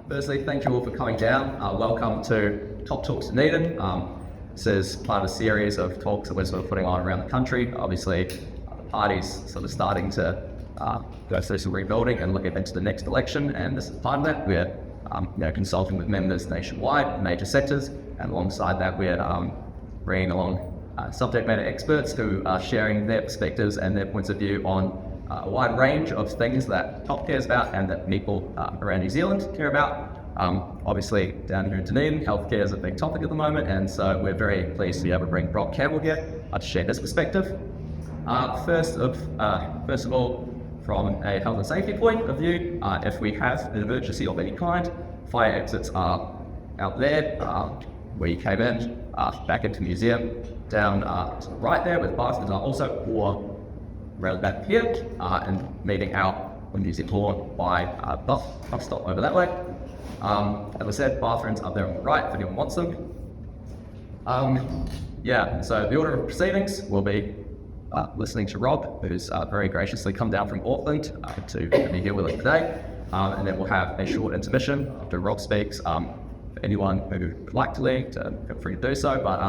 Firstly, thank you all for coming down. Welcome to Talks Dunedin. This is part of a series of talks that we're sort of putting on around the country. Obviously, the party's sort of starting to go through some rebuilding and looking into the next election, and this is part of that. We're consulting with members nationwide, major sectors, and alongside that we're bringing along subject matter experts who are sharing their perspectives and their points of view on a wide range of things that TOP cares about and that people around New Zealand care about. Obviously, down here in Dunedin, healthcare is a big topic at the moment, and so we're very pleased to be able to bring Rob Campbell here to share his perspective. First of all, from a health and safety point of view, if we have an emergency of any kind, fire exits are out there where you came in, back into the museum, down to the right there with bathrooms are also, or around back here, and meeting out on New Zealand Lawn by bus stop over that way. As I said, bathrooms up there on the right if anyone wants them. So the order of proceedings will be listening to Rob, who's very graciously come down from Auckland to be here with us today. And then we'll have a short intermission after Rob speaks. For anyone who would like to leave, feel free to do so. But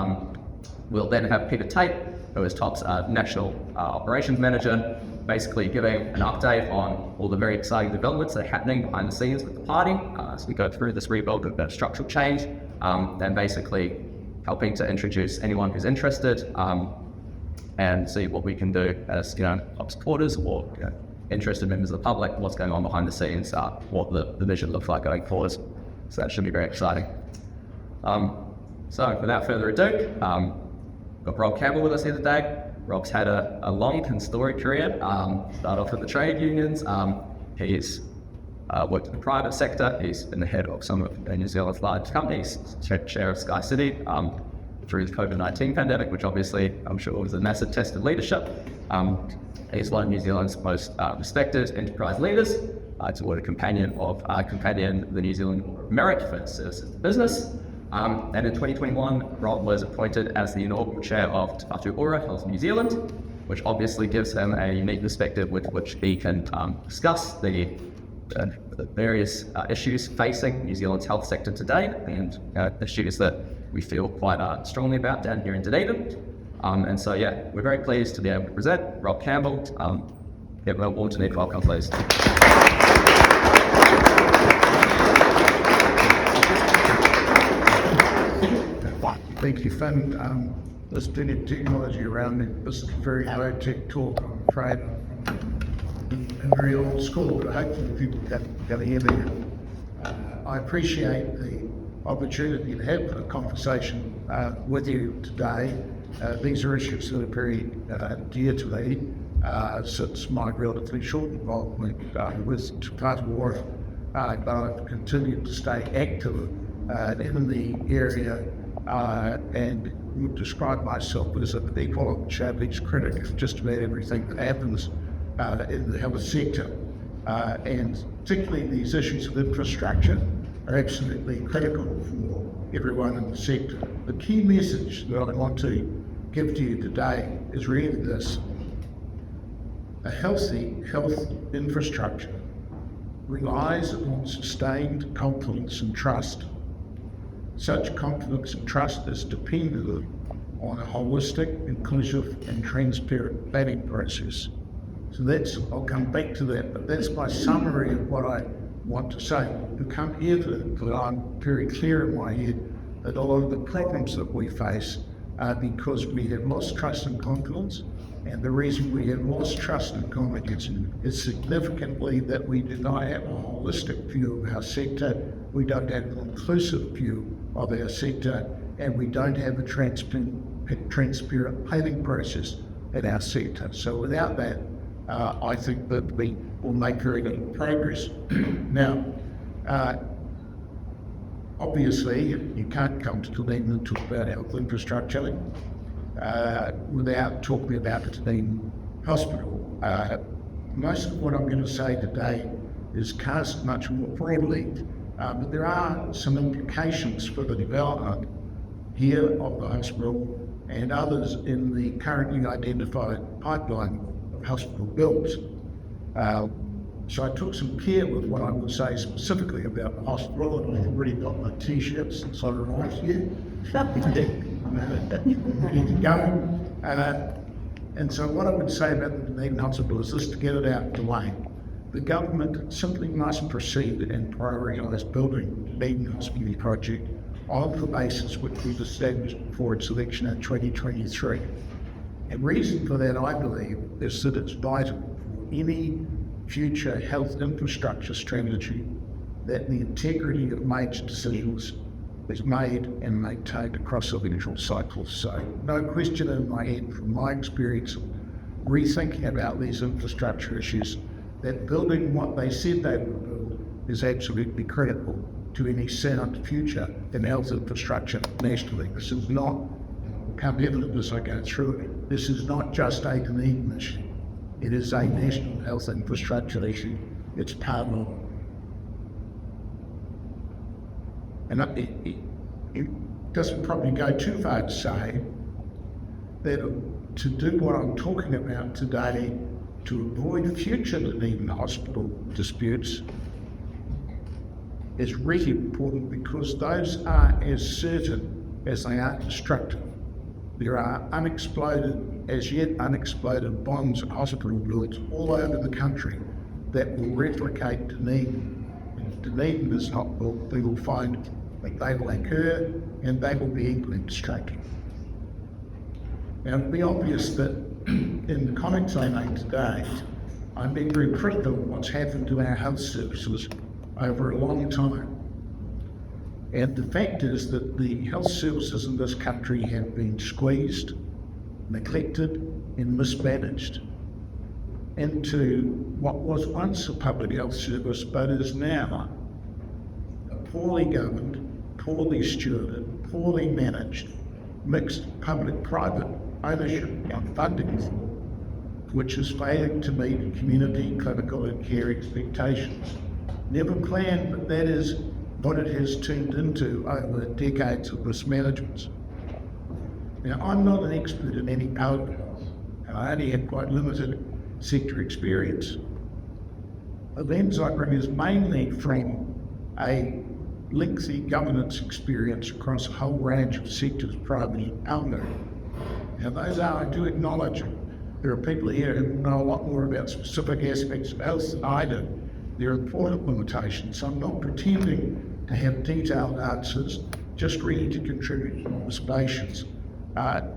we'll then have Peter Tate, who is TOP's National Operations Manager, basically giving an update on all the very exciting developments that are happening behind the scenes with the party as we go through this rebuild of the structural change, and basically helping to introduce anyone who's interested and see what we can do as TOP supporters or interested members of the public, what's going on behind the scenes, what the vision looks like going forward. So that should be very exciting. So without further ado, got Rob Campbell with us here today. Rob's had a long and storied career. Started off with the trade unions. He's worked in the private sector. He's been the head of some of New Zealand's largest companies, chair of Sky City through the COVID-19 pandemic, which obviously I'm sure was a massive test of leadership. He's one of New Zealand's most respected enterprise leaders. He's awarded Companion of the New Zealand Merit for his services to business. And in 2021, Rob was appointed as the inaugural chair of Te Whatu Ora Health New Zealand, which obviously gives him a unique perspective with which he can discuss the various issues facing New Zealand's health sector today, and issues that we feel quite strongly about down here in Dunedin. And so, we're very pleased to be able to present Rob Campbell. Give him a warm Dunedin welcome, please. Thank you, Finn. There's plenty of technology around me. This is a very low-tech talk, I'm afraid, and very old school, but hopefully people can hear me. I appreciate the opportunity to have a conversation with you today. These are issues that are very dear to me since my relatively short involvement with Te Whatu Ora, but I've continued to stay active in the area and would describe myself as an equal challenge critic of just about everything that happens in the health sector. And particularly these issues of infrastructure are absolutely critical for everyone in the sector. The key message that I want to give to you today is really this: a healthy health infrastructure relies on sustained confidence and trust. Such confidence and trust is dependent on a holistic, inclusive and transparent planning process. So I'll come back to that, but that's my summary of what I want to say. To come here that I'm very clear in my head that a lot of the problems that we face are because we have lost trust and confidence, and the reason we have lost trust and confidence is significantly that we do not have a holistic view of our sector, we don't have an inclusive view of our sector, and we don't have a transparent planning process in our sector. So without that, I think that we will make very little progress. Now, obviously, you can't come to Dunedin and talk about health infrastructure without talking about the Dunedin Hospital. Most of what I'm going to say today is cast much more broadly, but there are some implications for the development here of the hospital and others in the currently identified pipeline of hospital builds. So I took some care with what I would say specifically about the hospital, and I've already got my t-shirts since I arrived here. Ready to go. And so what I would say about the Dunedin Hospital is this, to get it out of the way. The government simply must proceed and prioritise building the Dunedin Hospital project on the basis which was established before its election in 2023. And reason for that, I believe, is that it's vital for any future health infrastructure strategy that the integrity of major decisions is made and maintained across electoral cycles. So no question in my head, from my experience of rethinking about these infrastructure issues, that building what they said they would build is absolutely critical to any sound future in health infrastructure nationally. This is not, become evident as I go through it, this is not just a Dunedin issue. It is a national health infrastructure issue. It's part of it. And it doesn't probably go too far to say that to do what I'm talking about today, to avoid future Dunedin hospital disputes, is really important, because those are as certain as they are destructive. There are as yet unexploded bombs and hospital bullets all over the country that will replicate Dunedin. If Dunedin is not built, we will find that they will occur and they will be equally destructive. Now, it'll be obvious that in the comments I make today, I'm being very critical of what's happened to our health services over a long time. And the fact is that the health services in this country have been squeezed, neglected and mismanaged into what was once a public health service but is now a poorly governed, poorly stewarded, poorly managed, mixed public-private ownership and funding, which is failing to meet community, clinical and care expectations. Never planned, but that is what it has turned into over decades of mismanagement. Now, I'm not an expert in any public health, and I only have quite limited sector experience. The lens I bring is mainly from a lengthy governance experience across a whole range of sectors privately owned. Now, those are, I do acknowledge, there are people here who know a lot more about specific aspects of health than I do. There are important limitations. I'm not pretending to have detailed answers, just ready to contribute to observations,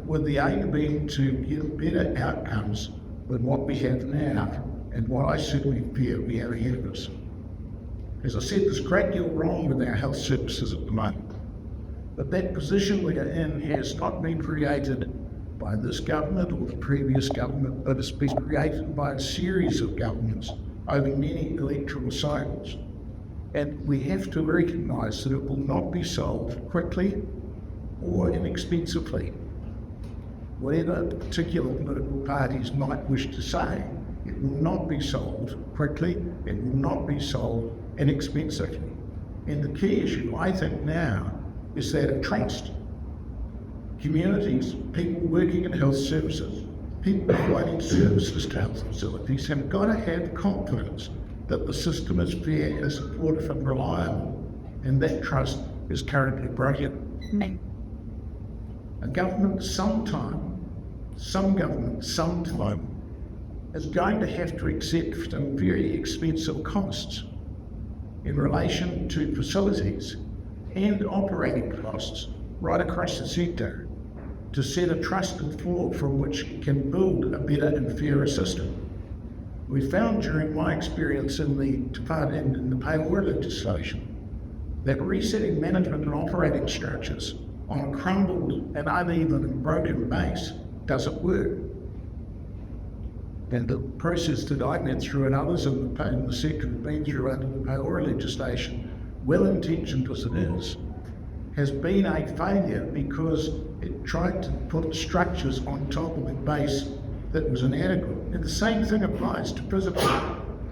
with the aim being to get better outcomes than what we have now, and what I certainly fear we have ahead of us. As I said, there's a great deal wrong with our health services at the moment, but that position we are in has not been created by this government or the previous government, but it's been created by a series of governments over many electoral cycles. And we have to recognise that it will not be solved quickly or inexpensively. Whatever particular political parties might wish to say, it will not be solved quickly, it will not be solved inexpensively. And the key issue, I think now, is that of trust. Communities, people working in health services, people providing services to health facilities have got to have confidence that the system is fair and supportive and reliable, and that trust is currently broken. A government some government sometime is going to have to accept some very expensive costs in relation to facilities and operating costs right across the sector to set a trusted floor from which it can build a better and fairer system. We found during my experience in the pay order legislation that resetting management and operating structures on a crumbled and uneven and broken base doesn't work. And the process that I went through and others in the sector have been through under the pay order legislation, well-intentioned as it is, has been a failure because it tried to put structures on top of a base that was inadequate. And the same thing applies to physical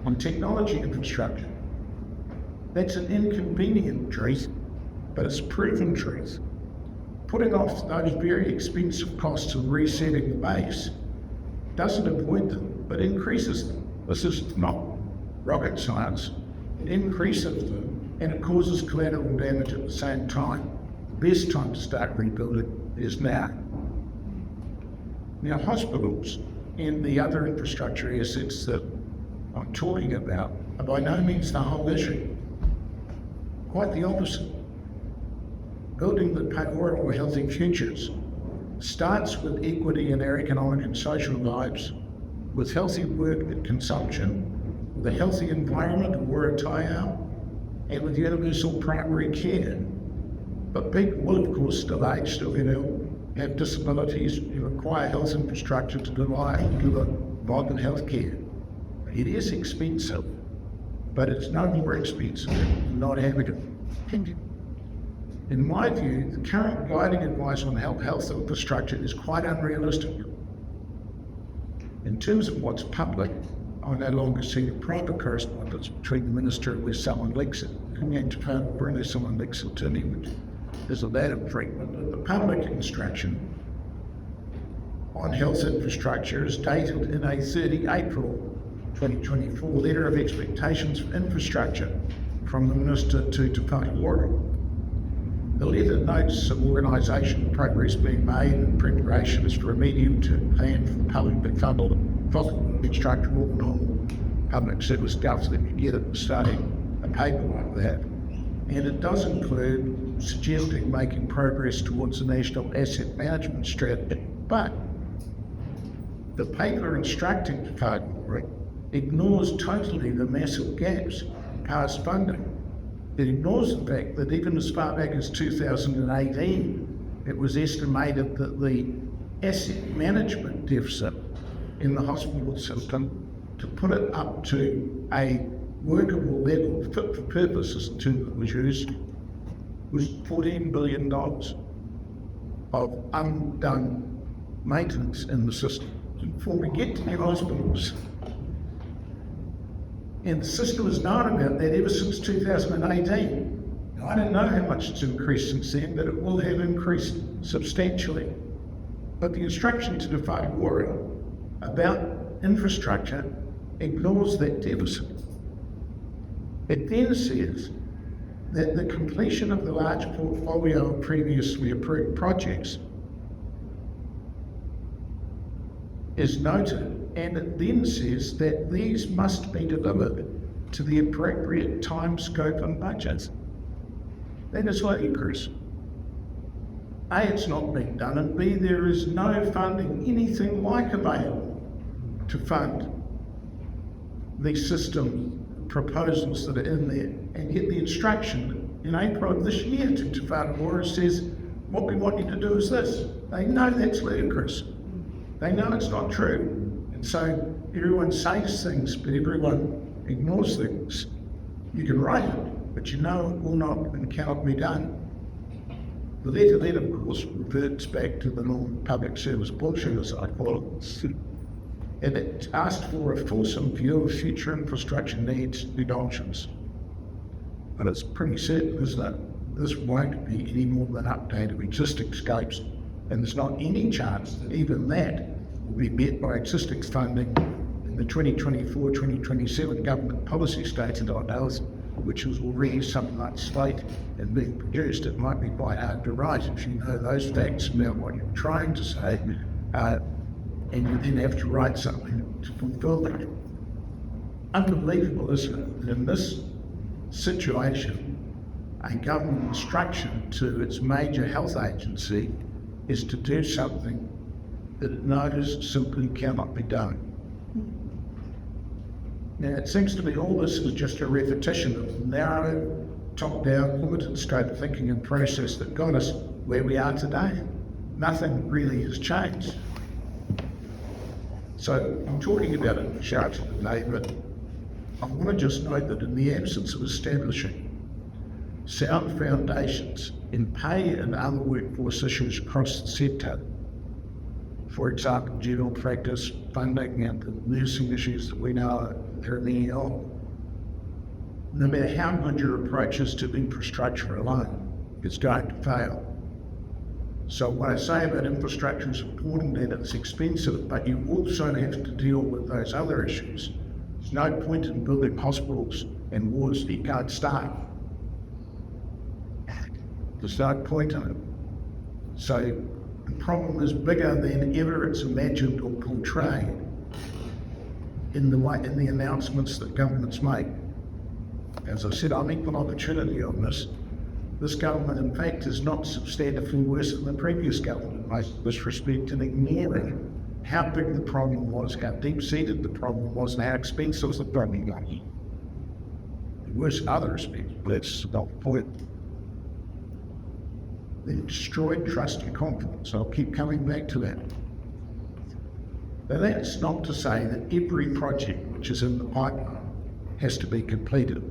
and technology infrastructure. That's an inconvenient truth, but it's proven truth. Putting off those very expensive costs of resetting the base doesn't avoid them, but increases them. This is not rocket science. It increases them and it causes collateral damage at the same time. The best time to start rebuilding is now. Now, hospitals and the other infrastructure assets that I'm talking about are by no means the whole issue. Quite the opposite. Building the poor or healthy futures starts with equity in our economic and social lives, with healthy work and consumption, with a healthy environment or attire, and with universal primary care. But people will, of course, still age, still get ill, have disabilities, you require health infrastructure to deliver vibrant health care. It is expensive, but it's no more expensive than not having it. In my view, the current guiding advice on health infrastructure is quite unrealistic. In terms of what's public, I no longer see the private correspondence between the minister where someone leaks it, and where someone leaks it to me, which is a lot of treatment. The public instruction on health infrastructure is dated in a 30 April 2024 letter of expectations for infrastructure from the Minister to Te Whare. The letter notes some organisation progress being made in preparation for a medium-term plan for the public funded infrastructure or non-public service government to get it starting a paper like that. And it does include suggesting making progress towards the National Asset Management Strategy. But the paper instructing Te Whare ignores totally the massive gaps in past funding. It ignores the fact that even as far back as 2018, it was estimated that the asset management deficit in the hospital system, to put it up to a workable level, fit for purpose as the term that was used, was $14 billion of undone maintenance in the system. Before we get to the hospitals, and the system has known about that ever since 2018. Now, I don't know how much it's increased since then, but it will have increased substantially. But the instruction to Te Whare about infrastructure ignores that deficit. It then says that the completion of the large portfolio of previously approved projects is noted, and it then says that these must be delivered to the appropriate time, scope and budgets. That is ludicrous. A, it's not being done, and B, there is no funding anything like available to fund these system proposals that are in there. And yet the instruction in April of this year to Te Whare says, what we want you to do is this. They know that's ludicrous. They know it's not true. And so everyone says things, but everyone ignores things. You can write it, but you know it will not and cannot be done. The letter then, of course, reverts back to the non-public service bullshit, as I call it. And it asked for a fulsome view of future infrastructure needs and options. But it's pretty certain, isn't it? This won't be any more than an update of existing scopes, and there's not any chance that even that will be met by existing funding in the 2024-2027 government policy statement on health, which is already something like slate and being produced. It might be quite hard to write if you know those facts about what you're trying to say, and you then have to write something to fulfill that. Unbelievable, isn't it? In this situation, a government instruction to its major health agency is to do something that it knows simply cannot be done. Now, it seems to me all this is just a repetition of the narrow, top-down, limited scope of thinking and process that got us where we are today. Nothing really has changed. So I'm talking about infrastructure today, but I want to just note that in the absence of establishing sound foundations in pay and other workforce issues across the sector, for example, general practice, funding and the nursing issues that we know are in the EL, no matter how good your approach is to infrastructure alone, it's going to fail. So what I say about infrastructure is important and it's expensive, but you also have to deal with those other issues There's no point in building hospitals and wards that you can't start. There's no point in it. So the problem is bigger than ever it's imagined or portrayed in the announcements that governments make. As I said, I'm equal opportunity on this. This government, in fact, is not substantively worse than the previous government in this respect, and ignoring how big the problem was, how deep-seated the problem was, and how expensive the problem got. Worse in other respects, but that's not the point. They destroyed trust and confidence. I'll keep coming back to that. Now, that's not to say that every project which is in the pipeline has to be completed.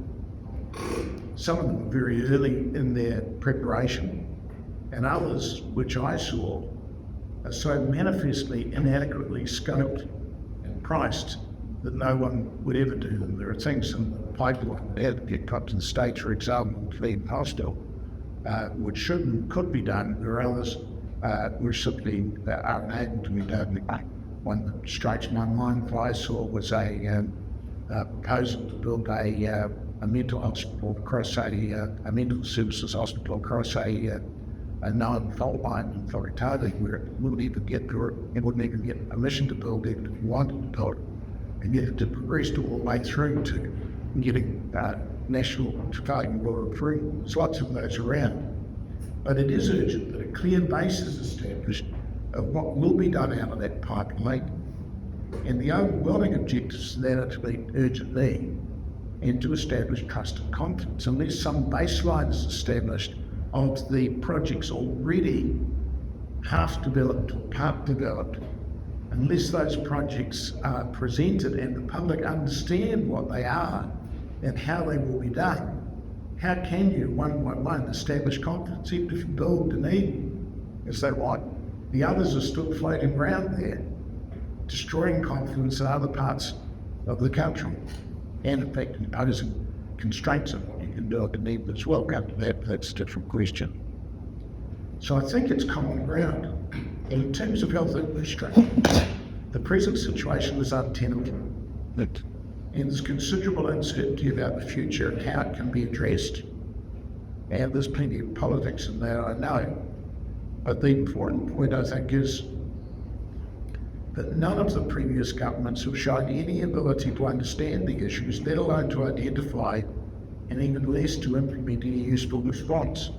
Some of them are very early in their preparation, and others, which I saw, are so manifestly inadequately scoped and priced that no one would ever do them. There are things in the pipeline that get got to the stage, for example, clean hostel, which should and could be done. There are others which simply aren't able to be done. One that strikes my mind I saw was a proposal to build a mental hospital across a mental services hospital across a known fault line in Whakatane, where it wouldn't even get permission to build it if it wanted to build it, and yet it progressed all the way through to getting national Chicago law approved. There's lots of those around. But it is urgent that a clear base is established of what will be done out of that pipeline, and the overwhelming objectives that are to meet urgent need and to establish trust and confidence. Unless some baseline is established of the projects already half developed or part developed, unless those projects are presented and the public understand what they are and how they will be done, how can you, one by one, establish confidence? Even if you build Dunedin, as they want, the others are still floating around there, destroying confidence in other parts of the country, and in fact imposing constraints on what you can do at Dunedin as well. Come to that, that's a different question. So I think it's common ground. And in terms of health infrastructure, the present situation is untenable. And there's considerable uncertainty about the future and how it can be addressed. And there's plenty of politics in there, I know. But the important point, I think, is that none of the previous governments have shown any ability to understand the issues, let alone to identify, and even less to implement any useful response.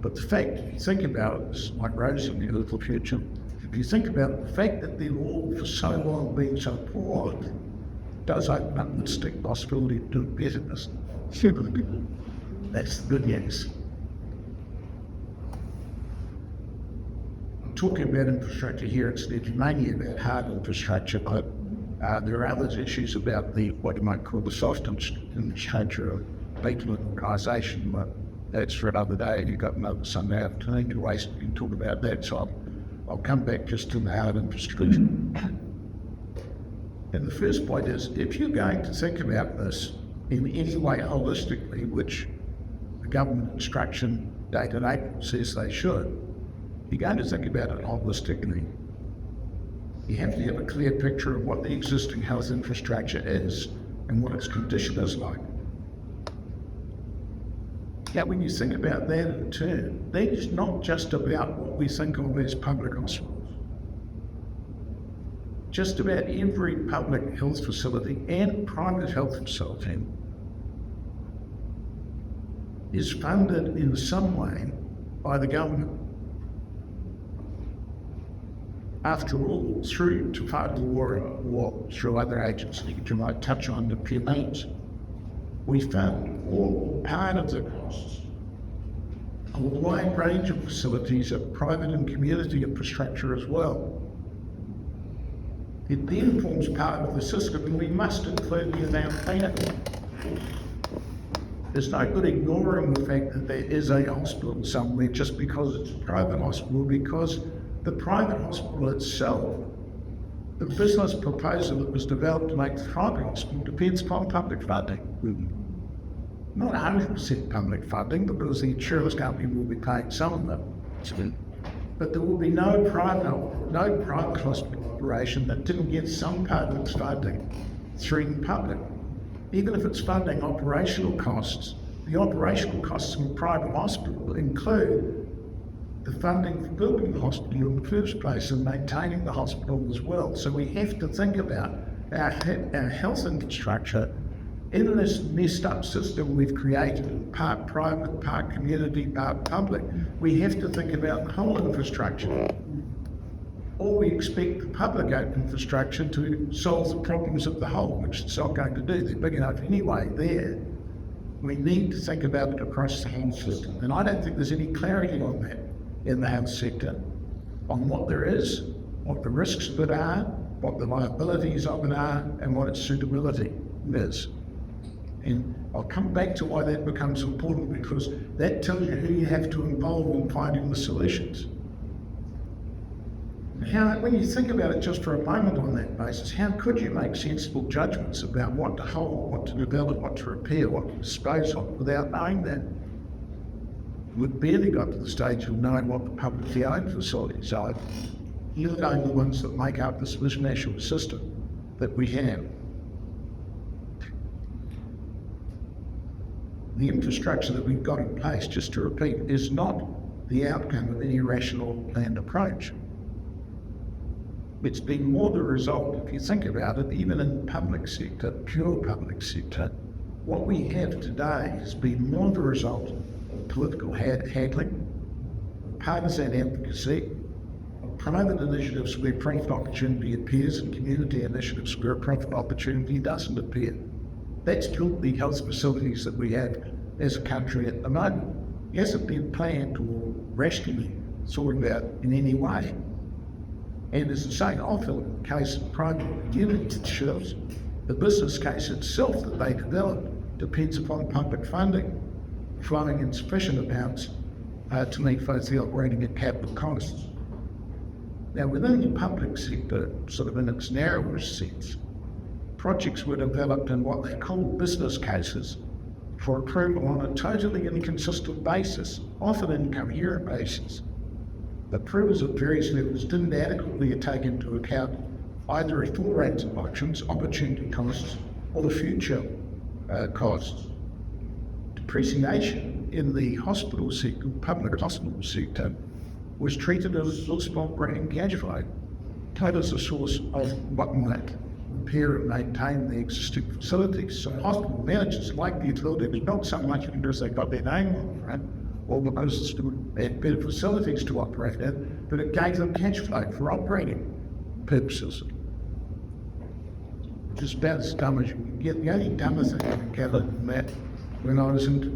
But the fact, if you think about it, this is like Rose in the little future, if you think about it, the fact that they've all for so long been so poor does open up the distinct possibility of doing better. That's the good news. I'm talking about infrastructure here, it's mainly about hard infrastructure, but there are other issues about what you might call the soft infrastructure of people and organisation, but that's for another day. You've got another Sunday afternoon to waste and talk about that, so I'll come back just to the hard infrastructure. And the first point is, if you're going to think about this in any way holistically, which the government instruction dated April says they should, you're going to think about it holistically. You have to have a clear picture of what the existing health infrastructure is and what its condition is like. Now, when you think about that in turn, that is not just about what we think of as public hospitals. Just about every public health facility and private health facility is funded in some way by the government. After all, through to fight the war or through other agencies, which you might touch on in a few minutes, we fund all part of the costs of a wide range of facilities of private and community infrastructure as well. It then forms part of the system, and we must include the amount payment. There's no good ignoring the fact that there is a hospital somewhere just because it's a private hospital, because the private hospital itself, the business proposal that was developed to make the private hospital depends upon public funding. Not 100% public funding, because the insurance company will be paying some of them. But there will be no private hospital operation that didn't get some part of its funding through the public. Even if it's funding operational costs, the operational costs of a private hospital include the funding for building the hospital in the first place and maintaining the hospital as well. So we have to think about our health infrastructure in this messed up system we've created, part private, part community, part public. We have to think about the whole infrastructure. Or we expect the public infrastructure to solve the problems of the whole, which it's not going to do. They're big enough anyway there. We need to think about it across the whole system. And I don't think there's any clarity on that in the health sector, on what there is, what the risks of it are, what the liabilities of it are, and what its suitability is. And I'll come back to why that becomes important, because that tells you who you have to involve in finding the solutions. When you think about it just for a moment on that basis, how could you make sensible judgments about what to hold, what to develop, what to repair, what to dispose of, without knowing that? We've barely got to the stage of knowing what the publicly owned facilities are, let alone the ones that make up this national system that we have. The infrastructure that we've got in place, just to repeat, is not the outcome of any rational planned approach. It's been more the result, if you think about it, even in the public sector, pure public sector, what we have today has been more the result of political haggling, partisan advocacy, of private initiatives where profit opportunity appears and community initiatives where profit opportunity doesn't appear. That's built the health facilities that we have as a country at the moment. It hasn't been planned or rationally thought about in any way. And as I say, often in the case of private initiatives, the business case itself that they develop depends upon public funding, flowing in sufficient amounts to meet both the operating and capital costs. Now, within the public sector, sort of in its narrowest sense, projects were developed in what they call business cases for approval on a totally inconsistent basis, often incoherent basis. Approvals at various levels didn't adequately take into account either a full range of options, opportunity costs, or the future costs. Depreciation in the hospital sector, public hospital sector, was treated as a source of operating cash flow, not as a source of what might repair and maintain the existing facilities. So hospital managers like the utility, not so much because they got their name on, right? Or because they had better facilities to operate in, but it gave them cash flow for operating purposes. Just about as dumb as you can get. The only dumber thing I can gather from that when I was in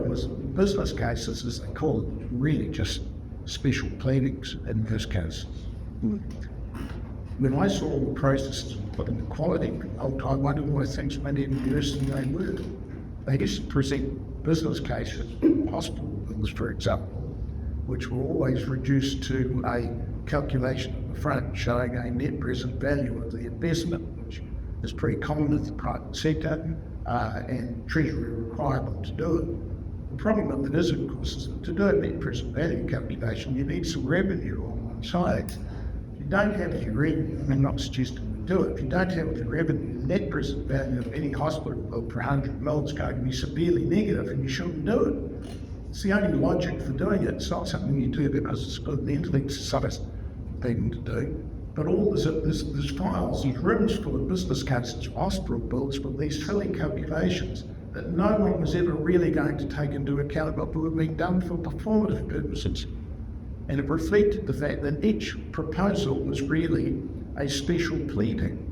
was business cases, as they call it, really just special pleadings in most cases. When I saw the processes put into quality, I wondered why things went in worse than they were. They used to present business cases, hospital bills, for example, which were always reduced to a calculation at the front showing a net present value of the investment, which is pretty common in the private sector, and Treasury requirement to do it. The problem with it is, of course, is that to do a net present value calculation, you need some revenue on one side. If you don't have any revenue, I'm not suggesting we do it, if you don't have the revenue, the net present value of any hospital bill per 100 mil is going to be severely negative, and you shouldn't do it. It's the only logic for doing it. It's not something you do because it's good mentally, it's some thing to do. But all there's files, these rooms full of business cases, hospital bills with these silly calculations that no one was ever really going to take into account what were being done for performative purposes. And it reflected the fact that each proposal was really a special pleading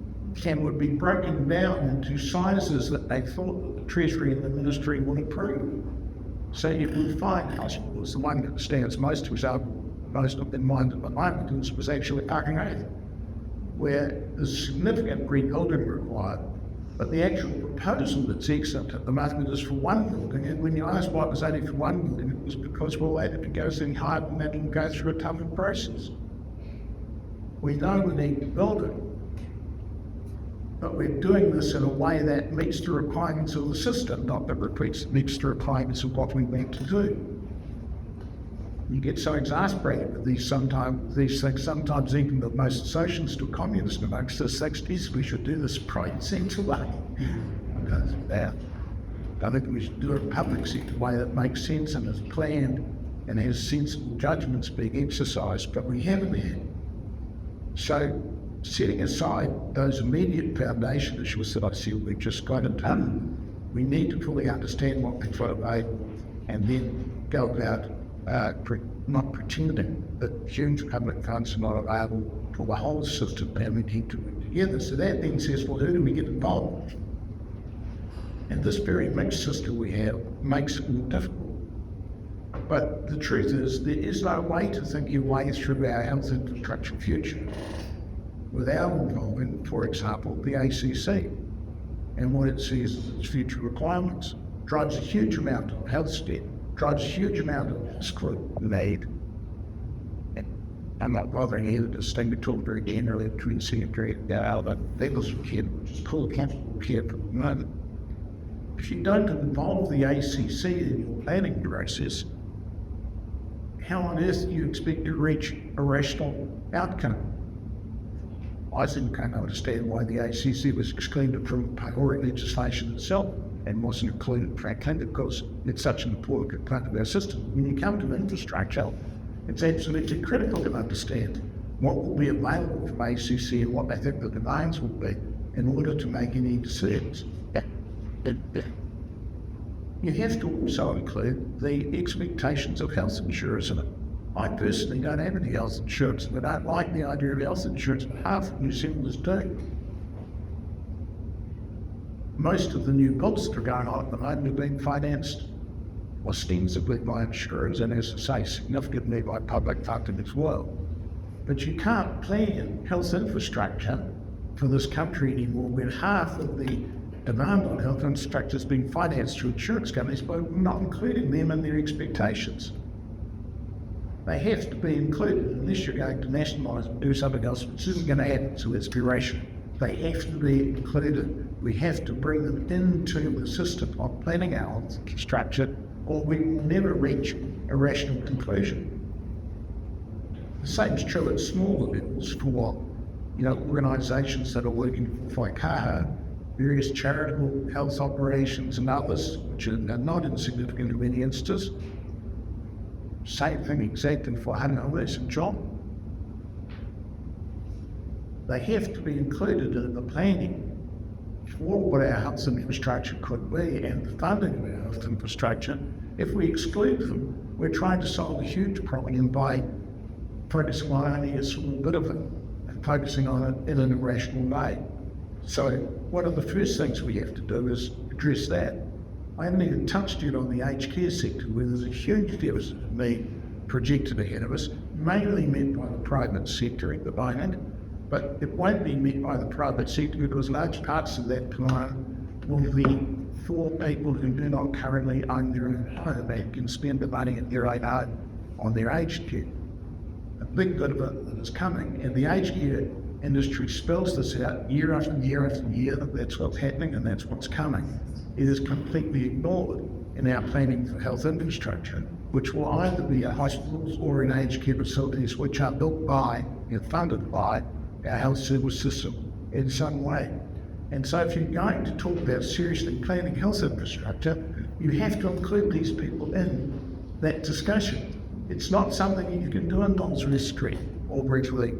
and would be broken down into sizes that they thought that the Treasury and the Ministry would approve. So you would find hospitals, the one that stands most in mind at the moment was actually Authorised, where there's significant rebuilding required, but the actual proposal that's excellent at the moment is for one building, and when you ask why it was only for one building, it was because, well, they had to go through hard and that and go through a tougher process. We know we need to build it, but we're doing this in a way that meets the requirements of the system, not that meets the requirements of what we meant to do. You get so exasperated with these things, sometimes even the most socialist or communist amongst us thinks, geez, we should do this private sector way. I think we should do it public sector way that makes sense and is planned and has sensible judgments being exercised, but we haven't had. So setting aside those immediate foundation issues that I see we've just got to done, we need to fully understand what we're trying to make and then go about not pretending that huge public funds are not available for the whole system and we need to work together. So that then says, well, who do we get involved? And this very mixed system we have makes it more difficult. But the truth is, there is no way to think your way through our health infrastructure future without involving, for example, the ACC and what it sees as its future requirements. Drives a huge amount of health debt, drives a huge amount of scrutiny. I'm not bothering here to distinguish very generally between secondary and levels of care, which is called capital care for the moment. If you don't involve the ACC in your planning process, how on earth do you expect to reach a rational outcome? I still can't understand why the ACC was excluded from priority legislation itself and wasn't included, frankly, because it's such an important part of our system. When you come to infrastructure, it's absolutely critical to understand what will be available from ACC and what they think the demands will be in order to make any decisions. You have to also include the expectations of health insurers in it. I personally don't have any health insurance, but I don't like the idea of health insurance, but half of New Zealanders do. Most of the new builds that are going on at the moment have been financed ostensibly by insurers and, as I say, significantly by public funding as well. But you can't plan health infrastructure for this country anymore when half of the demand on health infrastructure is being financed through insurance companies, but not including them in their expectations. They have to be included unless you're going to nationalise and do something else, which isn't going to happen to its duration. They have to be included. We have to bring them into the system of planning our health infrastructure, or we will never reach a rational conclusion. The same is true at smaller levels for organisations that are working for FICAHA, various charitable health operations and others, which are not insignificant in many instances. Same thing exactly for Hanawes and John. They have to be included in the planning for what our health infrastructure could be and the funding of our health infrastructure. If we exclude them, we're trying to solve a huge problem by focusing on only a small bit of it and focusing on it in an irrational way. So one of the first things we have to do is address that. I haven't even touched yet on the aged care sector, where there's a huge deficit of need projected ahead of us, mainly met by the private sector at the moment, but it won't be met by the private sector because large parts of that plan will be for people who do not currently own their own home and can spend the money at their own home on their aged care. A big bit of it is coming, and the aged care industry spells this out year after year after year that that's what's happening and that's what's coming. It is completely ignored in our planning for health infrastructure, which will either be in hospitals or in aged care facilities which are built by and funded by our health service system in some way. And so if you're going to talk about seriously planning health infrastructure, you have to include these people in that discussion. It's not something you can do in Don's Street or briefly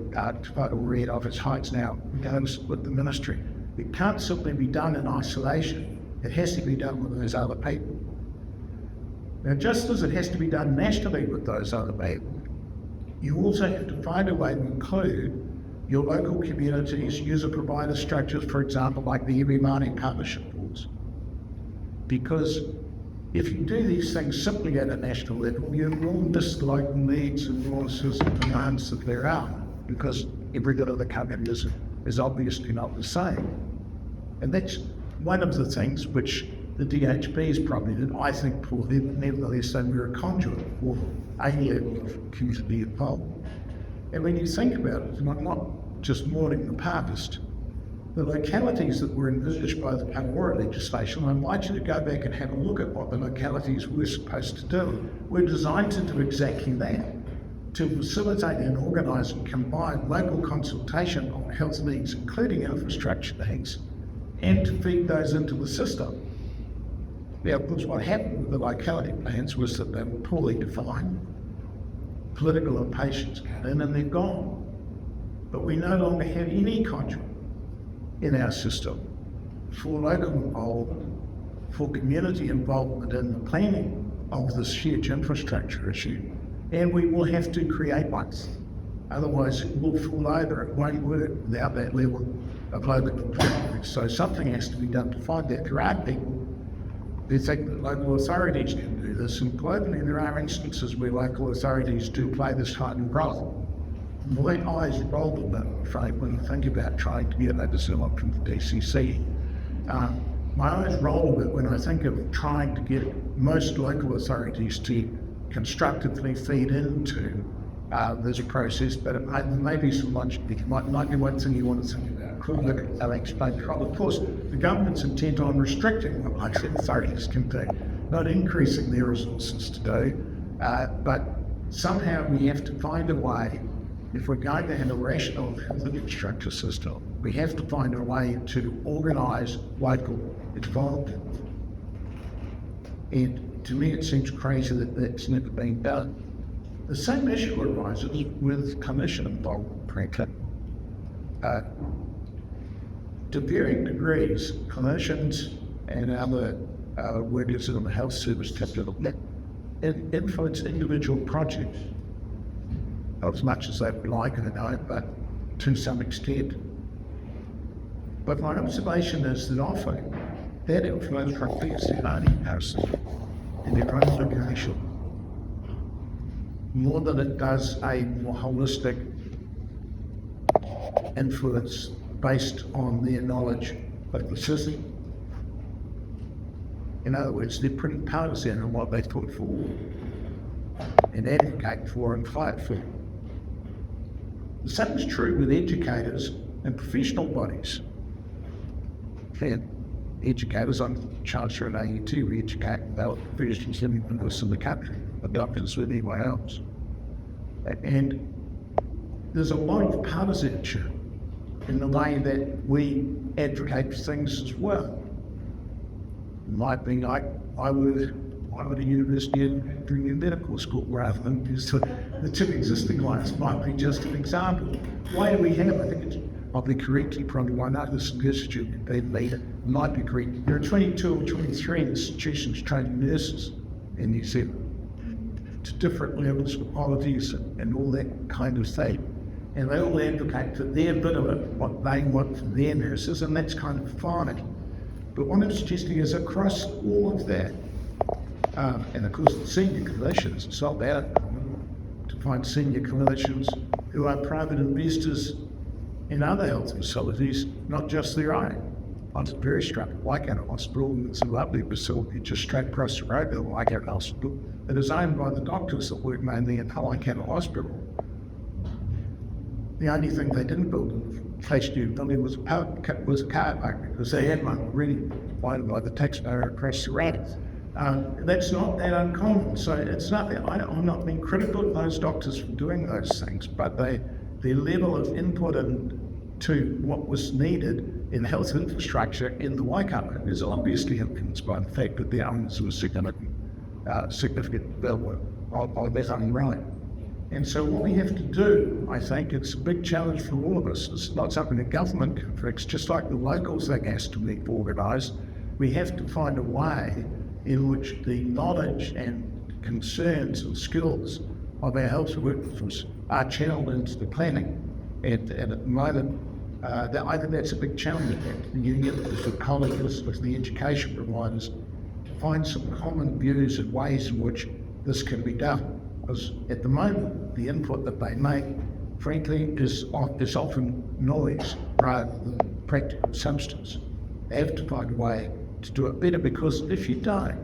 read of its heights now goes with the ministry. It can't simply be done in isolation. It has to be done with those other people. Now, just as it has to be done nationally with those other people, you also have to find a way to include your local communities, user-provider structures, for example, like the Iwi Māori Partnership Boards. Because if you do these things simply at a national level, you will miss the local needs and nuances and demands that there are, because every bit of the country is obviously not the same. And that's one of the things which the DHB has probably did, I think, poorly, but nevertheless they were a conduit for a level of community involvement. And when you think about it, and I'm not just mourning the past, the localities that were envisaged by the Kamoura legislation, I invite you to go back and have a look at what the localities were supposed to do. Were designed to do exactly that, to facilitate and organise and combine local consultation on health needs, including infrastructure needs, and to feed those into the system. Now, because what happened with the locality plans was that they were poorly defined, political impatience came in and they're gone. But we no longer have any control in our system for local involvement, for community involvement in the planning of this huge infrastructure issue. And we will have to create one. Otherwise it will fall over, it won't work without that level of local control. So something has to be done to find that. There are people who think that local authorities can do this, and globally there are instances where local authorities do play this heightened role. My eyes roll a bit, I'm afraid, when I think about trying to get over some from the DCC. My eyes roll a bit when I think of trying to get most local authorities to constructively feed into this process, but there may be some logic. It might be one thing you want to think about. Could look at how they explain the problem. Of course, the government's intent on restricting what local authorities can do, not increasing their resources to do, but somehow we have to find a way. If we're going to have a rational health infrastructure system, we have to find a way to organise local involvement. And to me, it seems crazy that that's never been done. The same issue arises with commission involvement, frankly. To varying degrees, clinicians and other workers in the health service capital influence individual projects. Not as much as they would like, I know, but to some extent. But my observation is that often that influence reflects their own person and their own location more than it does a more holistic influence based on their knowledge of the system. In other words, they're pretty partisan in what they put forward and advocate for and fight for. The same is true with educators and professional bodies. And educators, I'm Chancellor at AUT, we educate about professionals in the country, but doctors with anyone else. And there's a lot of partisanship in the way that we advocate for things as well. It might be like I would a university and doing a medical school rather than just the two existing ones might be just an example. Why do we have, I think it's probably correctly, probably one other suggestion might be correct. There are 22 or 23 institutions training nurses in New Zealand to different levels of qualities and all that kind of thing. And they all advocate for their bit of it, what they want for their nurses, and that's kind of fine. But what I'm suggesting is across all of that, and of course the senior clinicians, it's not bad to find senior clinicians who are private investors in other health facilities, not just their own. I'm very struck at Waikato Hospital, it's a lovely facility just straight across the road from Waikato Hospital. It is owned by the doctors that work mainly at Waikato Hospital. The only thing they didn't build in the place new building was a car park, because they had one already provided by the taxpayer across the road. That's not that uncommon, so it's nothing. I'm not being critical of those doctors for doing those things, but their level of input into what was needed in health infrastructure in the Waikato is obviously influenced by the fact that the owners were significant development of that own right. And so what we have to do, I think, it's a big challenge for all of us. It's not something the government can fix, just like the locals thing has to be organised. We have to find a way in which the knowledge and concerns and skills of our health workforce are channeled into the planning. And at the moment, I think that's a big challenge. You get the colleges with the education providers to find some common views and ways in which this can be done. Because at the moment, the input that they make, frankly, is often noise rather than practical substance. They have to find a way to do it better, because if you don't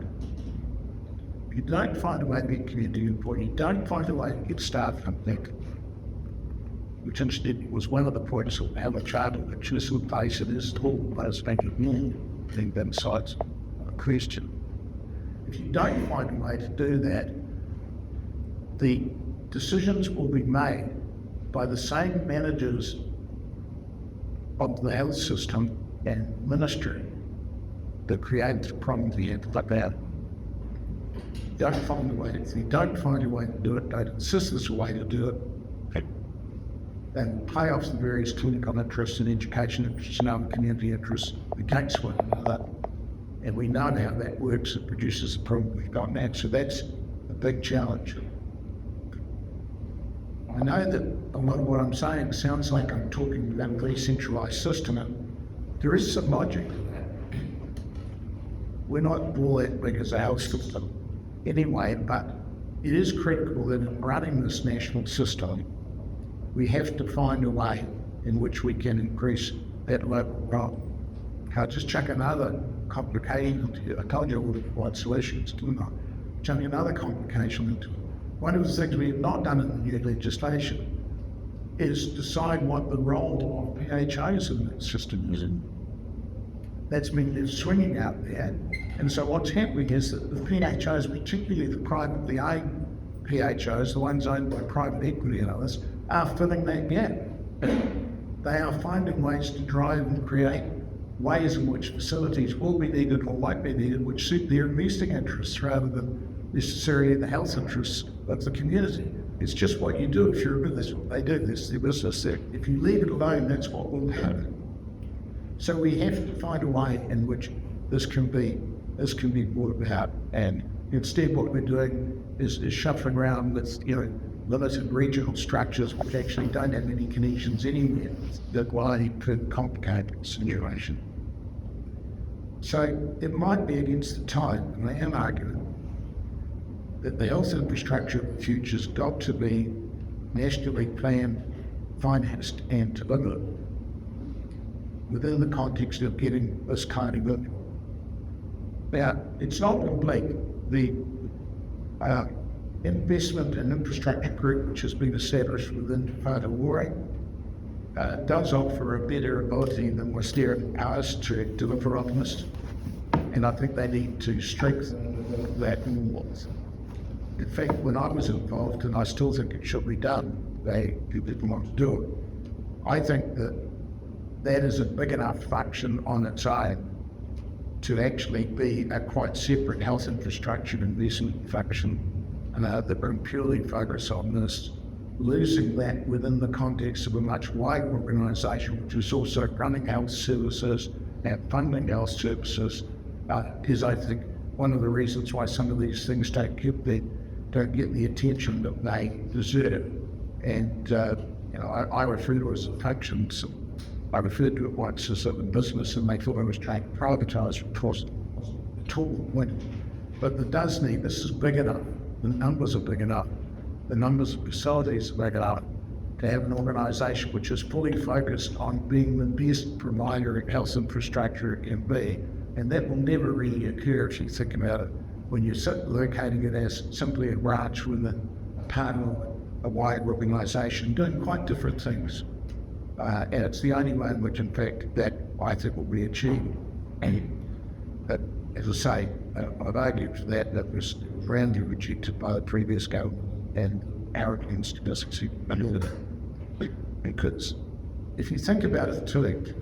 find a way to get community input, you don't find a way to get staff connected, which incidentally was one of the points of how the charter that was in place. It is tall, but it's making I think that besides a question. If you don't find a way to do that, the decisions will be made by the same managers of the health system and ministry that created the problem we had like that. Don't find a way. If you don't find a way to do it, don't insist there's a way to do it. And pay off the various clinical interests and education interests and other community interests against one another. And we know how that works. It produces the problem we've got now. So that's a big challenge. I know that a lot of what I'm saying sounds like I'm talking about a very centralised system, and there is some logic to that. We're not all that big as a health system anyway, but it is critical that in running this national system, we have to find a way in which we can increase that local role. I'll just chuck another complication into it. I told you all the right solutions, didn't I? Chuck another complication into it. One of the things we have not done in the new legislation is decide what the role of PHOs in that system is. That's been they're swinging out there. And so what's happening is that the PHOs, particularly the privately owned PHOs, the ones owned by private equity and others, are filling that gap. They are finding ways to drive and create ways in which facilities will be needed or might be needed, which suit their investing interests rather than necessarily the health interests of the community. It's just what you do if you're a business. They do this, their business there. If you leave it alone, that's what will happen. So we have to find a way in which this can be brought about. And instead, what we're doing is shuffling around with limited regional structures which actually don't have any connections anywhere. That why could complicate the situation. So it might be against the tide, and I am arguing that the health infrastructure of the future has got to be nationally planned, financed, and delivered within the context of getting this kind of good. Now, it's not complete. The investment and infrastructure group, which has been established within Department of War, does offer a better ability than was there in ours to deliver on this. And I think they need to strengthen that more. In fact, when I was involved, and I still think it should be done, they didn't want to do it. I think that is a big enough function on its own to actually be a quite separate health infrastructure investment function, and that we're purely focused on this. Losing that within the context of a much wider organisation, which is also running health services and funding health services, is, I think, one of the reasons why some of these things don't get the attention that they deserve. And I refer to it as a function. So I referred to it once as a business, and they thought I was trying to privatise it. Of course, at all point. But this is big enough. The numbers are big enough. The numbers of facilities are big enough to have an organisation which is fully focused on being the best provider of health infrastructure it can be. And that will never really occur if you think about it when you're locating it as simply a branch within a part of a wide organisation doing quite different things. And it's the only way in which, in fact, that I think will be achieved. And as I say, I've argued for that. That was roundly rejected by the previous government and arrogance to discuss because if you think about it too,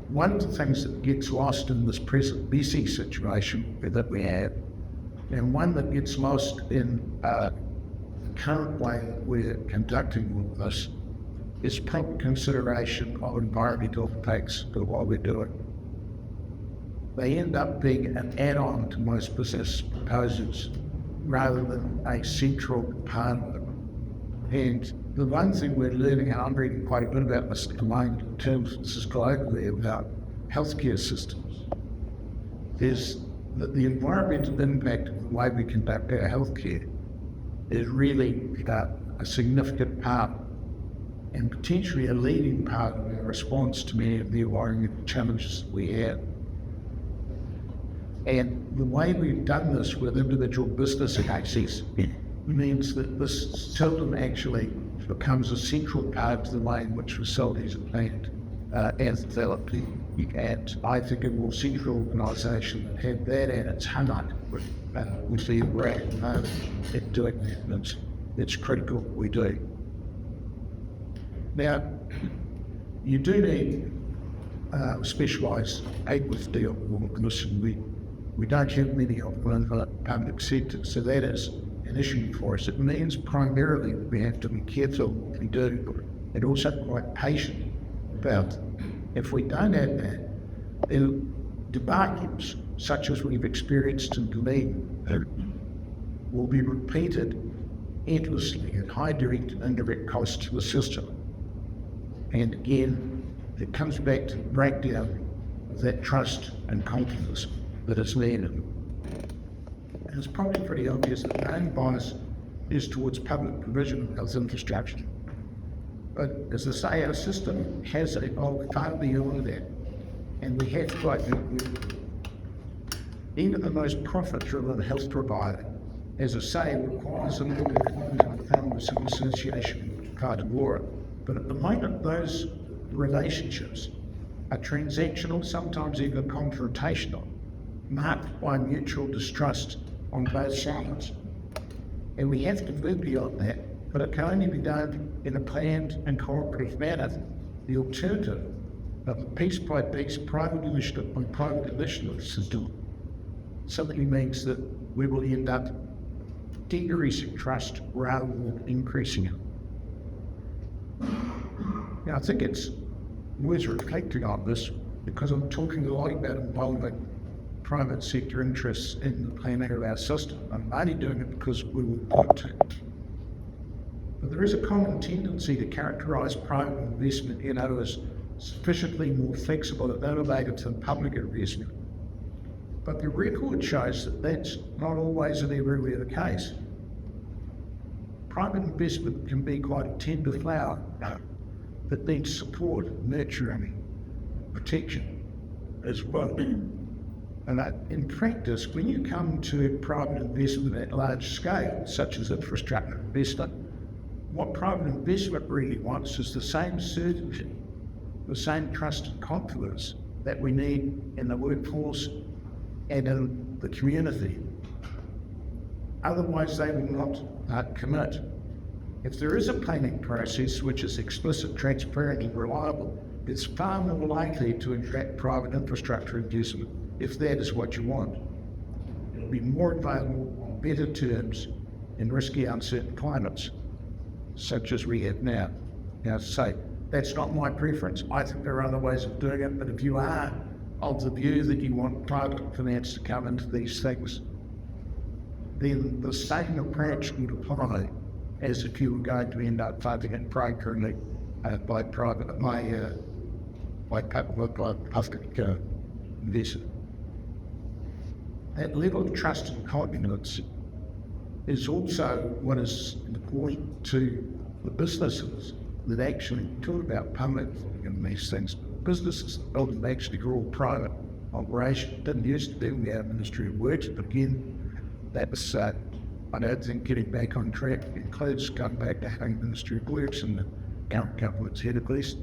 one of the things that gets lost in this present BC situation that we have, and one that gets lost in the current way that we're conducting all this, is proper consideration of environmental impacts of what we're doing. They end up being an add-on to most business proposals rather than a central part of it. And the one thing we're learning, and I'm reading quite a bit about this at the moment in terms of this is globally about healthcare systems, is that the environmental impact of the way we conduct our healthcare is really a significant part and potentially a leading part of our response to many of the environmental challenges that we have. And the way we've done this with individual business cases means that this seldom actually becomes a central part of the way in which facilities are planned and developed. And I think a more central organisation that had that at its heart would be great at doing that. And it's critical we do. Now, you do need specialised aid deal because we don't have many of them in the public sector, so that is an issue for us. It means primarily that we have to be careful what we do and also quite patient about it. If we don't have that, then debacles such as we've experienced in Dunedin will be repeated endlessly at high direct and indirect cost to the system. And again, it comes back to the breakdown of that trust and confidence that is needed. And it's probably pretty obvious that the main bias is towards public provision of health infrastructure. But as I say, our system has evolved far beyond that. And we have to, I think, even the most profit-driven health provider, as I say, requires a little bit of some association with part of law. But at the moment, those relationships are transactional, sometimes even confrontational, marked by mutual distrust on both sides. And we have to move beyond that, but it can only be done in a planned and cooperative manner. The alternative of a piece-by-piece, private initiative by private initiative system simply means that we will end up decreasing trust rather than increasing it. Now, I think it's worth reflecting on this because I'm talking a lot about involving private sector interests in the planning of our system. I'm only doing it because we were put to. But there is a common tendency to characterise private investment, as sufficiently more flexible and innovative than public investment. But the record shows that that's not always and everywhere the case. Private investment can be quite a tender flower that needs support, nurturing, protection as well. And in practice, when you come to private investment at large scale, such as infrastructure investment, what private investment really wants is the same certainty, the same trust and confidence that we need in the workforce and in the community. Otherwise, they will not commit. If there is a planning process which is explicit, transparent and reliable, it's far more likely to attract private infrastructure investment if that is what you want. It'll be more available on better terms in risky, uncertain climates, such as we have now. Now, to say, that's not my preference. I think there are other ways of doing it, but if you are of the view that you want private finance to come into these things, then the same approach would apply as if you were going to end up funding it primarily by public investment. That level of trust and confidence is also what is important to the businesses that actually talk about public in these things. Businesses that actually are all private operation. Didn't used to be. We had a Ministry of Works, but again, that was, I don't think getting back on track includes going back to having Ministry of Works and the current government's head at least.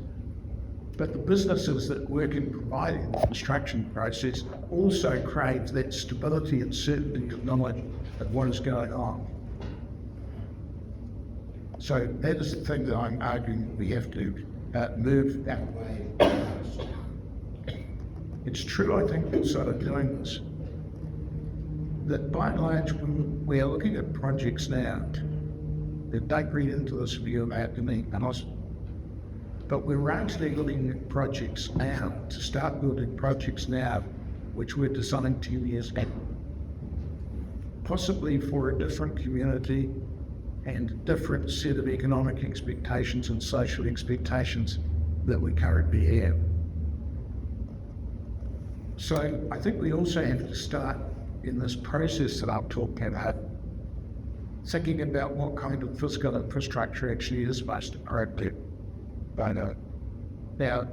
But the businesses that work in providing the construction process also crave that stability and certainty of knowledge of what is going on. So that is the thing that I'm arguing we have to move that way. It's true, I think, also doing this, that by and large, when we are looking at projects now, that don't read into this view about to me, but we're actually looking at projects now, to start building projects now, which we're designing 2 years back, possibly for a different community and a different set of economic expectations and social expectations that we currently have. So I think we also have to start in this process that I'm talking about, thinking about what kind of physical infrastructure actually is most appropriate. Now,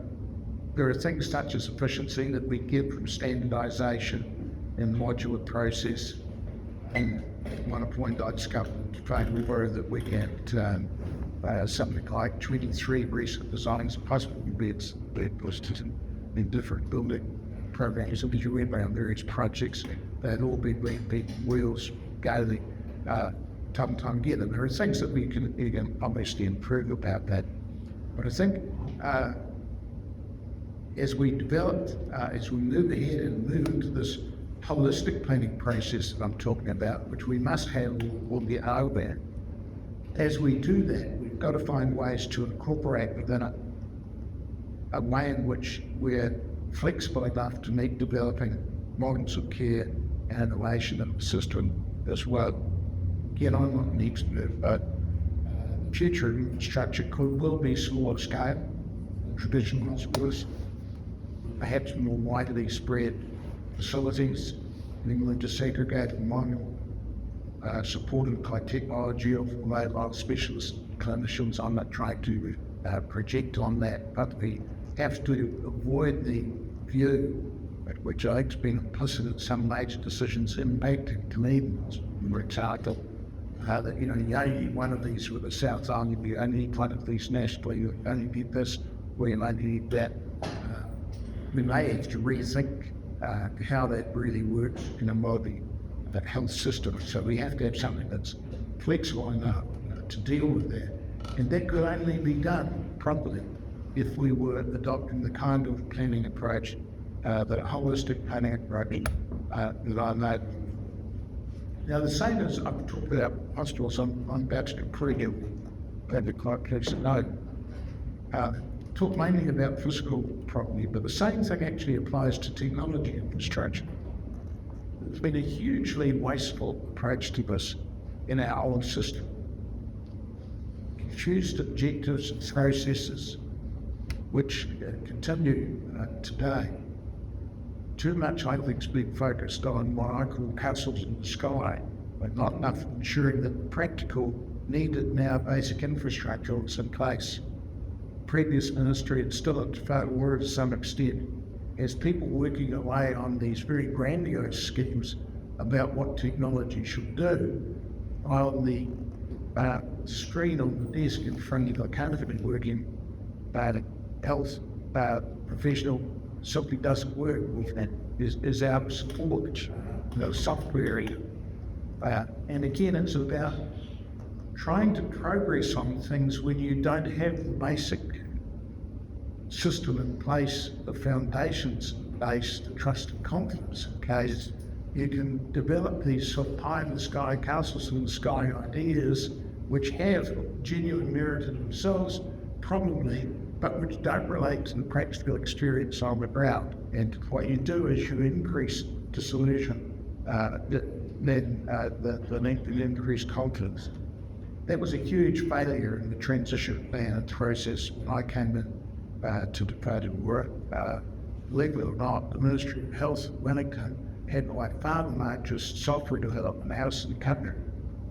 there are things such as efficiency that we get from standardisation and modular process and one point I discovered were that we had something like 23 recent designs of hospital beds that was in different building programs. And as you went around various projects, they had all been wheels going time and time again. And there are things that we can obviously improve about that. But I think as we developed, as we move ahead and move into this holistic planning process that I'm talking about, which we must have or get over, as we do that, we've got to find ways to incorporate within it a way in which we're flexible enough to meet developing models of care and innovation in the system as well. Get on what needs to move, but future infrastructure will be smaller scale, traditional hospitals, perhaps more widely spread facilities, enabling to segregate model, supported by technology of mobile specialist clinicians. I'm not trying to project on that, but we have to avoid the view, which I think has been implicit in some major decisions impacting Dunedin, for example, that you only need one of these with the South Island, you only need one of these nationally, you only need this, we only need that. We may have to rethink how that really works in a modern health system. So we have to have something that's flexible enough to deal with that. And that could only be done properly if we were adopting the kind of planning approach, the holistic planning approach that I know. Now, the same as I've talked about hospitals, I'm about to preview the case note. Talk mainly about physical property, but the same thing actually applies to technology infrastructure. There's been a hugely wasteful approach to this in our old system. Confused objectives and processes which continue today. Too much, I think, has been focused on what I call castles in the sky, but not enough ensuring that practical, needed now basic infrastructure is in place. Previous ministry and still at Ward to some extent, as people working away on these very grandiose schemes about what technology should do, while the screen on the desk in front of the company working, but health professional simply doesn't work with that, is our support, software area. And again, it's about trying to progress on things when you don't have the basic system in place, the foundations in place, the trust and confidence in case you can develop these sort of pie in the sky, castles in the sky ideas which have genuine merit in themselves, probably, but which don't relate to the practical experience on the ground. And what you do is you increase disillusion, then the need to increase confidence. That was a huge failure in the transition plan process when I came in to departed work. Believe it or not, the Ministry of Health in Wellington had by far the largest software development house in the country.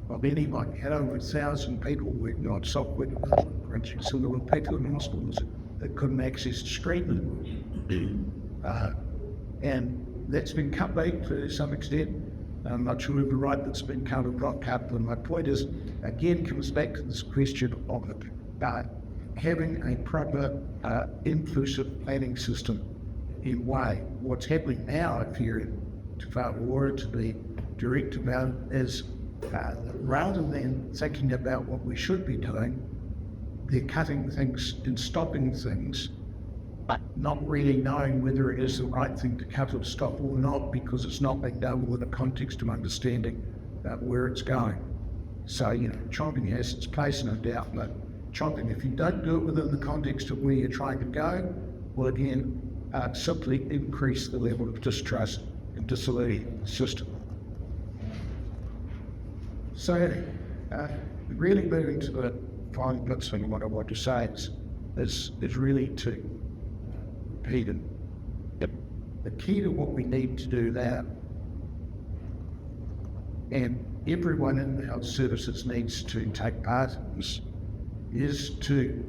Of anybody, had over 1,000 people working on software development projects, so there were people in hospitals that couldn't access the screen. And that's been cut back to some extent. I'm not sure if you're right, that's been cut or not cut, but my point is, again, comes back to this question of having a proper inclusive planning system in way. What's happening now, if you're to Ward to be direct about, is rather than thinking about what we should be doing, they're cutting things and stopping things, but not really knowing whether it is the right thing to cut or stop or not, because it's not being done within the context of understanding where it's going. So, chomping has its place, no doubt, but chomping, if you don't do it within the context of where you're trying to go, will again simply increase the level of distrust and disillusion in the system. So, really moving to the final bits of what I want to say is really to repeat it. The key to what we need to do now, and everyone in the health services needs to take part in this, is to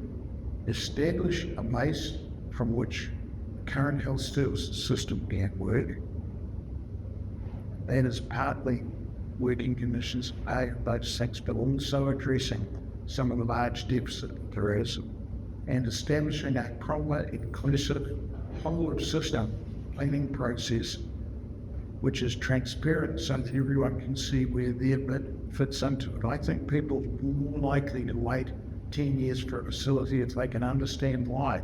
establish a base from which the current health services system can work. That is partly working conditions, those things, but also addressing some of the large deficit there is, and establishing a proper, inclusive, whole-of-system planning process which is transparent so that everyone can see where their bit fits into it. I think people are more likely to wait 10 years for a facility if they can understand why.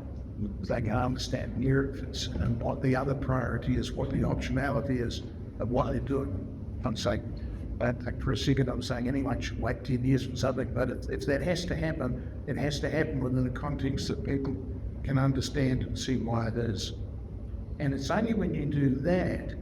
If they can understand where it fits and what the other priority is, what the optionality is of what they're doing. I'm saying, for a second, I'm saying anyone should wait 10 years for something, but if that has to happen, it has to happen within the context that people can understand and see why it is. And it's only when you do that,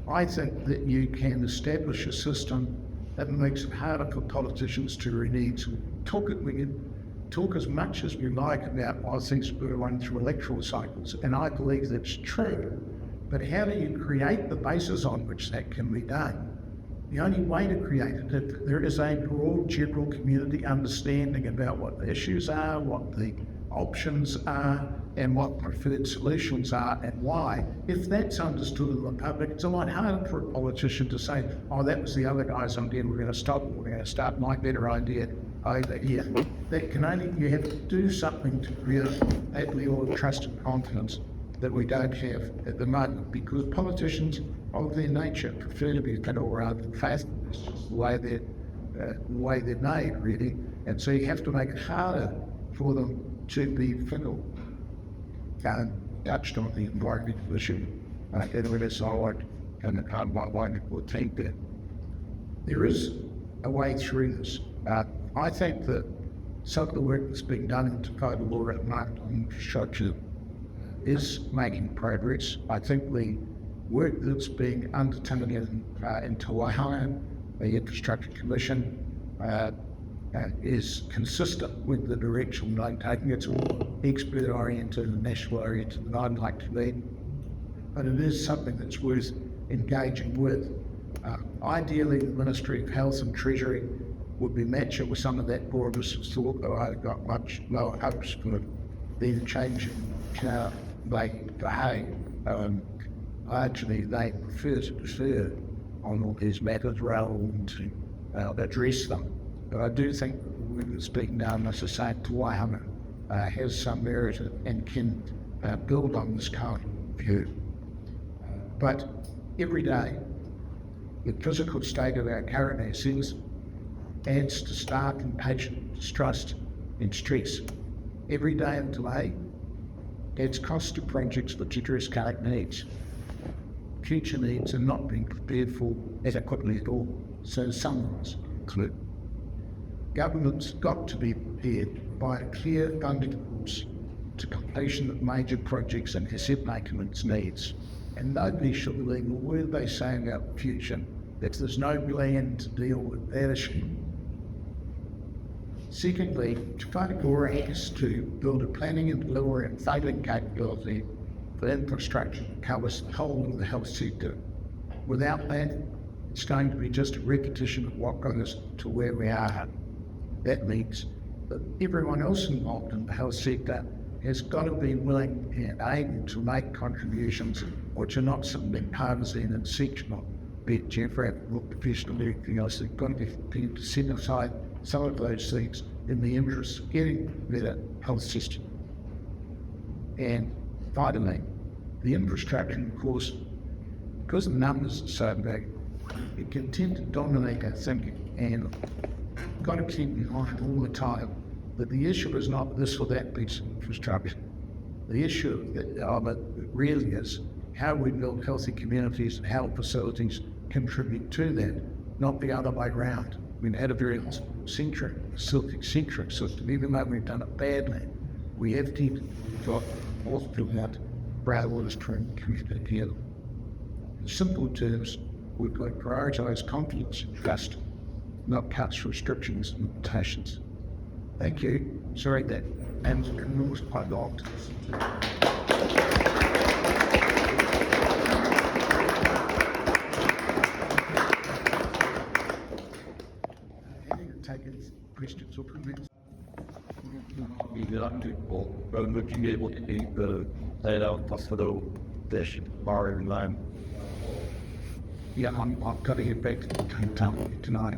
I think, that you can establish a system that makes it harder for politicians to renege. We can talk as much as we like about why things were run through electoral cycles, and I believe that's true. But how do you create the basis on which that can be done? The only way to create it is if there is a broad general community understanding about what the issues are, what the options are, and what preferred solutions are and why. If that's understood in the public, it's a lot harder for a politician to say, oh, that was the other guy's idea, we're going to stop, we're going to start my better idea over here. That can only, you have to do something to create that level of trust and confidence that we don't have at the moment, because politicians of their nature prefer to be fickle rather than faithful. It's just the way they're made, really. And so you have to make it harder for them to be fickle. Touched on the environmental issue, and with us all, and why people think that there is a way through this. I think that some of the work that's being done in Dakota law at market infrastructure is making progress. I think the work that's being undertaken in Tawahana, the Infrastructure Commission, is consistent with the direction I'm taking. It's all expert-oriented and national-oriented that I'd like to be, but it is something that's worth engaging with. Ideally, the Ministry of Health and Treasury would be matching with some of that board of thought, though I've got much lower hopes for them changing how they behave. Actually, they prefer to defer on all these matters rather than to address them. But I do think the work that's being done, as I say, Tawahana has some merit and can build on this current view. But every day, the physical state of our current assets adds to staff and patient distrust and stress. Every day of delay adds cost to projects which address current needs. Future needs are not being prepared for adequately at all, so some ones include. Government's got to be prepared by a clear funding course to completion of major projects and asset maintenance needs. And nobody should believe a word they say about the future if there's no plan to deal with that issue. Secondly, Whanakura has to build a planning and delivery and funding capability for infrastructure that covers the whole of the health sector. Without that, it's going to be just a repetition of what got us to where we are. That means that everyone else involved in the health sector has got to be willing and able to make contributions which are not simply partisan and sectional, be it geographical, professional, everything else. They've got to be prepared to set aside some of those things in the interest of getting a better health system. And finally, the infrastructure, of course, because the numbers are so big, it can tend to dominate our thinking, and got to keep in mind all the time that the issue is not this or that piece of infrastructure. The issue of it really is how we build healthy communities and how facilities contribute to that, not the other way around. We've had a very facility-centric system, even though we've done it badly. We have tended to also about rather trying to communicate together. In simple terms, we've got to prioritise confidence and trust, not cuts, restrictions, and limitations. Thank you. Sorry that and was quite long. Take any questions or comments. Looking able to be the laid out hospital dish bar in line. yeah, I've got to get back to Cape Town tonight.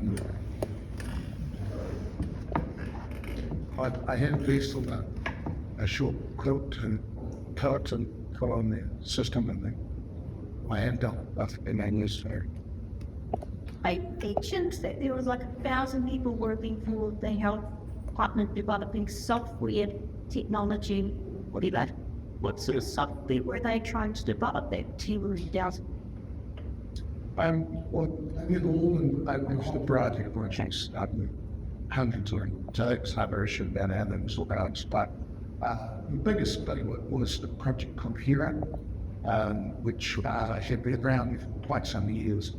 I have vested a short quilt and cut on the system, and I have done that in English. So I mentioned that there was like 1,000 people working for the health department developing software technology, whatever. What sort of software were they trying to develop that 2,000? well, with all of the project projects, hundreds of takes, I very sure about how them sort out, but the biggest thing was the project Computer, which had been around for quite some years.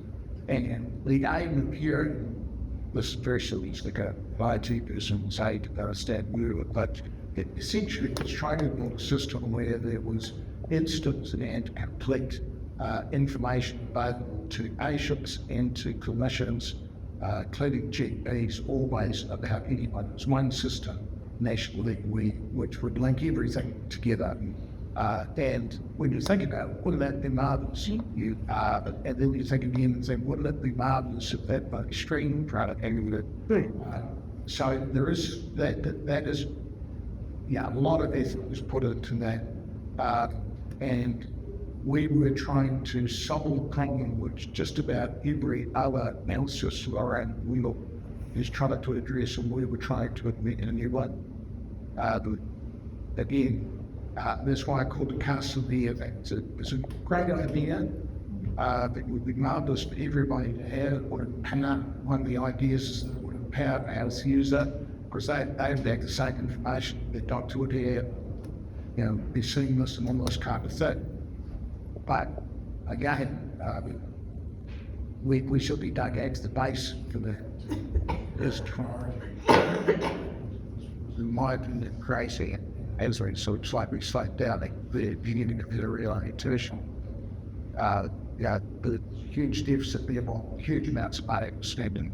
And the aim of here was very silly, like a IT person say to understand where, but it essentially was trying to build a system where there was instant and complete information both to patients and to clinicians, including GPs, always about anyone. It was one system nationally which would link everything together. And when you think about it, wouldn't that be marvellous? And then you think again and say, wouldn't it be marvellous if that by extreme product so there is that is a lot of effort was put into that, and we were trying to solve a problem which just about every other health system around the world is trying to address, and we were trying to invent a new one. Again, that's why I called the Castle the event. It's a great idea. It would be marvellous for everybody to have. One of the ideas is that it would empower the health user, because they have the same information the doctor would have, be seamless and all this kind of thing. But again, we should be dug out to the base for this trial. In my opinion, crazy. And so it's like we slowed down the beginning of the rehabilitation. The huge deficit there, huge amounts of money was spending.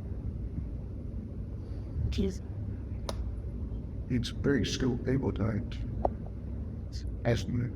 It's very skilled people doing it. As we